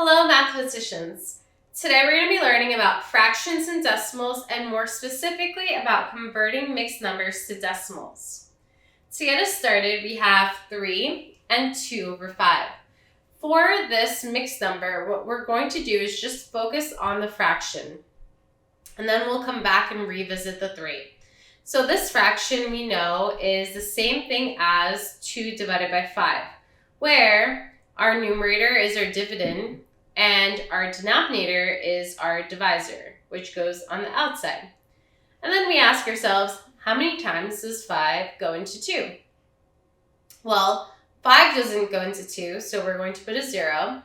Hello, mathematicians. Today we're going to be learning about fractions and decimals, and more specifically about converting mixed numbers to decimals. To get us started, we have 3 and 2 over 5. For this mixed number, what we're going to do is just focus on the fraction, and then we'll come back and revisit the 3. So this fraction we know is the same thing as 2 divided by 5, where our numerator is our dividend and our denominator is our divisor, which goes on the outside. And then we ask ourselves, how many times does 5 go into 2? Well, 5 doesn't go into 2, so we're going to put a 0.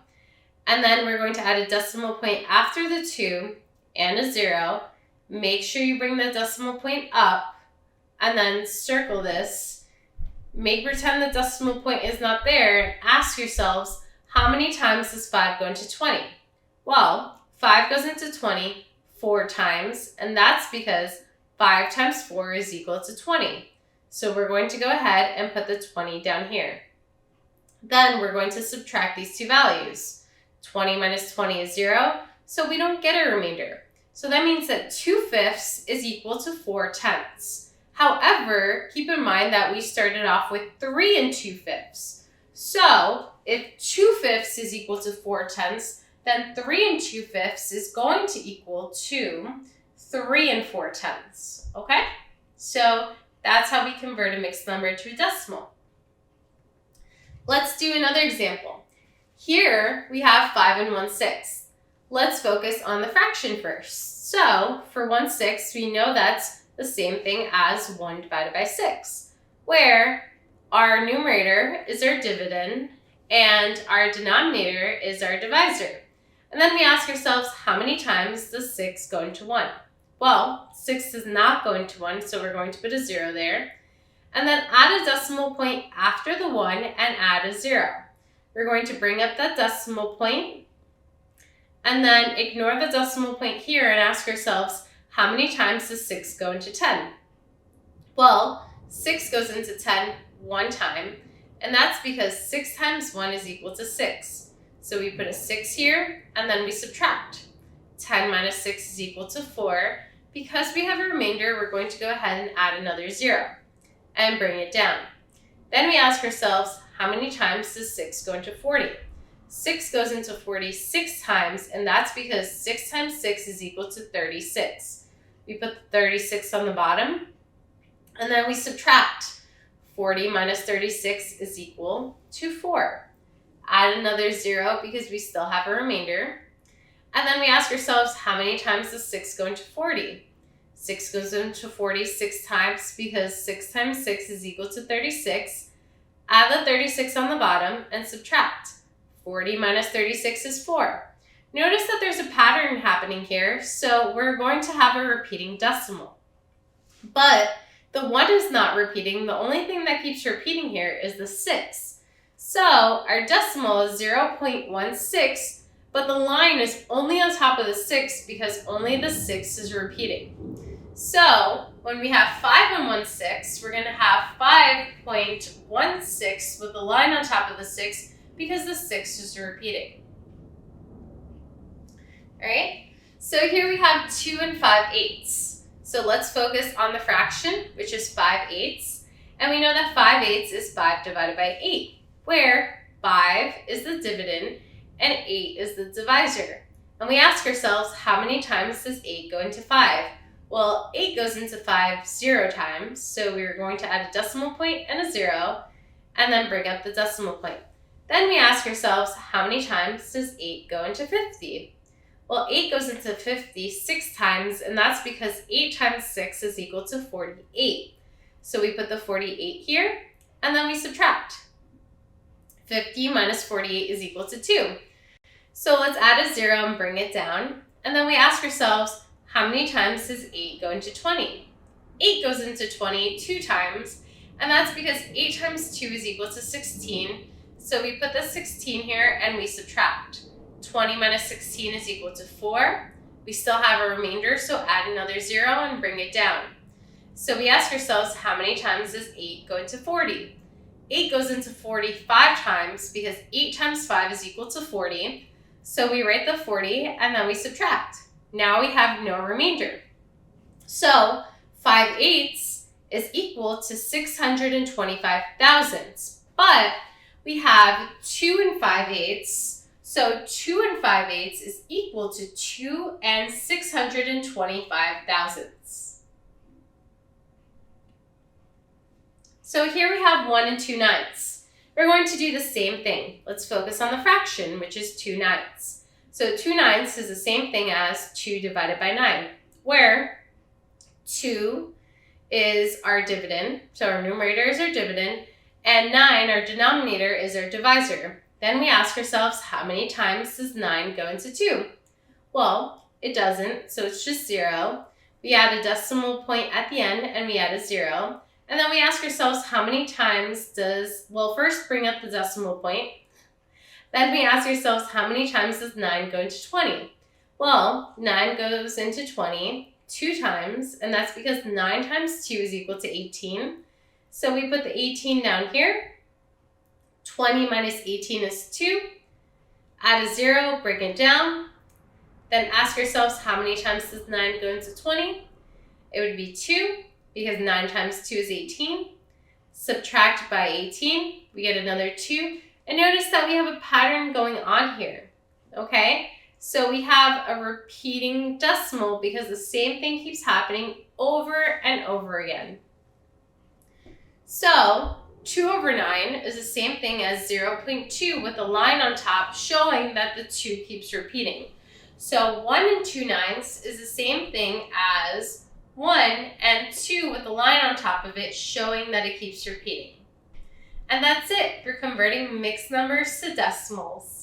And then we're going to add a decimal point after the 2 and a 0. Make sure you bring the decimal point up and then circle this. Pretend the decimal point is not there and ask yourselves, how many times does 5 go into 20? Well, 5 goes into 20 4 times, and that's because 5 times 4 is equal to 20. So we're going to go ahead and put the 20 down here. Then we're going to subtract these two values. 20 minus 20 is 0, so we don't get a remainder. So that means that 2/5 is equal to 4/10. However, keep in mind that we started off with 3 and 2/5. So if 2/5 is equal to 4/10, then 3 and 2/5 is going to equal to 3 and 4/10. Okay? So that's how we convert a mixed number to a decimal. Let's do another example. Here we have 5 and 1/6. Let's focus on the fraction first. So for 1/6, we know that's the same thing as 1 divided by 6, where our numerator is our dividend and our denominator is our divisor. And then we ask ourselves, how many times does 6 go into 1? Well, 6 does not go into 1, so we're going to put a 0 there. And then add a decimal point after the 1 and add a 0. We're going to bring up that decimal point and then ignore the decimal point here and ask ourselves, how many times does 6 go into 10? Well, 6 goes into 10 one time, and that's because 6 times 1 is equal to 6. So we put a 6 here, and then we subtract. 10 minus 6 is equal to 4. Because we have a remainder, we're going to go ahead and add another 0 and bring it down. Then we ask ourselves, how many times does 6 go into 40? 6 goes into 40 6 times, and that's because 6 times 6 is equal to 36. We put the 36 on the bottom, and then we subtract. 40 minus 36 is equal to 4. Add another 0 because we still have a remainder. And then we ask ourselves, how many times does 6 go into 40? 6 goes into 40 6 times because 6 times 6 is equal to 36. Add the 36 on the bottom and subtract. 40 minus 36 is 4. Notice that there's a pattern happening here, so we're going to have a repeating decimal. But the 1 is not repeating. The only thing that keeps repeating here is the 6. So our decimal is 0.16, but the line is only on top of the 6 because only the 6 is repeating. So when we have 5 and 1/6, we're going to have 5.16 with the line on top of the 6 because the 6 is repeating. Alright, so here we have 2 and 5/8. So let's focus on the fraction, which is 5/8. And we know that 5/8 is 5 divided by 8, where 5 is the dividend and 8 is the divisor. And we ask ourselves, how many times does 8 go into 5? Well, 8 goes into 5 0 times, so we're going to add a decimal point and a 0, and then bring up the decimal point. Then we ask ourselves, how many times does 8 go into 50? Well, 8 goes into 50 6 times, and that's because 8 times 6 is equal to 48. So we put the 48 here, and then we subtract. 50 minus 48 is equal to 2. So let's add a 0 and bring it down. And then we ask ourselves, how many times does 8 go into 20? 8 goes into 20 2 times, and that's because 8 times 2 is equal to 16. So we put the 16 here and we subtract. 20 minus 16 is equal to 4. We still have a remainder, so add another 0 and bring it down. So we ask ourselves, how many times does 8 go into 40? 8 goes into 40 5 times because 8 times 5 is equal to 40. So we write the 40 and then we subtract. Now we have no remainder. So 5/8 is equal to 625 thousandths. But we have 2 5/8. So 2 5/8 is equal to 2 625 thousandths. So here we have 1 2 ninths. We're going to do the same thing. Let's focus on the fraction, which is 2 ninths. So 2 ninths is the same thing as 2 divided by 9, where 2 is our dividend, so our numerator is our dividend, and 9, our denominator, is our divisor. Then we ask ourselves, how many times does 9 go into 2? Well, it doesn't, so it's just 0. We add a decimal point at the end, and we add a 0. And then we ask ourselves, how many times first bring up the decimal point. Then we ask ourselves, how many times does 9 go into 20? Well, 9 goes into 20 2 times, and that's because 9 times 2 is equal to 18. So we put the 18 down here. 20 minus 18 is 2. Add a 0, break it down. Then ask ourselves, how many times does 9 go into 20? It would be 2, because 9 times 2 is 18. Subtract by 18, we get another 2. And notice that we have a pattern going on here, okay? So we have a repeating decimal because the same thing keeps happening over and over again. So 2/9 is the same thing as 0.2 with a line on top showing that the 2 keeps repeating. So 1 2 ninths is the same thing as 1 and 2 with a line on top of it showing that it keeps repeating. And that's it for converting mixed numbers to decimals.